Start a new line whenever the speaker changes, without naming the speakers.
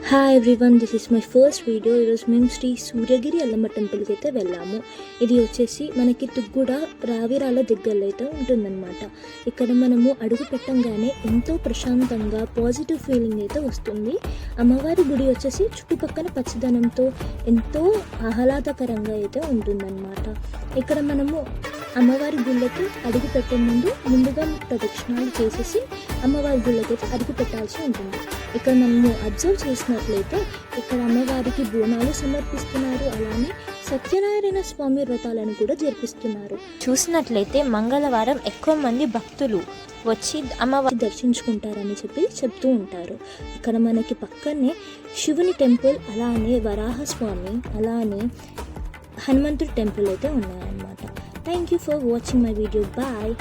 Hi everyone, this is my first video. ఈరోజు మేము శ్రీ సూర్యగిరి అల్లమ్మ టెంపుల్కి అయితే వెళ్ళాము. ఇది వచ్చేసి మనకి తుగ్గూడ రావిరాల దగ్గరలో అయితే ఉంటుందన్నమాట. ఇక్కడ మనము అడుగు పెట్టంగానే ఎంతో ప్రశాంతంగా పాజిటివ్ ఫీలింగ్ అయితే వస్తుంది. అమ్మవారి గుడి వచ్చేసి చుట్టుపక్కల పచ్చదనంతో ఎంతో ఆహ్లాదకరంగా అయితే ఉంటుందన్నమాట. ఇక్కడ మనము అమ్మవారి గుళ్ళకి అడుగు పెట్టే ముందుగా ప్రదక్షిణాలు చేసేసి అమ్మవారి గుళ్ళకి అయితే అడుగు పెట్టాల్సి ఉంటుంది. ఇక్కడ మనము అబ్జర్వ్ చేసినట్లయితే ఇక్కడ అమ్మవారికి బోనాలు సమర్పిస్తున్నారు, అలానే సత్యనారాయణ స్వామి వ్రతాలను కూడా జరిపిస్తున్నారు. చూసినట్లయితే మంగళవారం ఎక్కువ మంది భక్తులు వచ్చి అమ్మవారిని దర్శించుకుంటారని చెప్తూ ఉంటారు. ఇక్కడ మనకి పక్కనే శివుని టెంపుల్, అలానే వరాహస్వామి, అలానే హనుమంతుడి టెంపుల్ అయితే ఉన్నాయన్నమాట. Thank you for watching my video. Bye.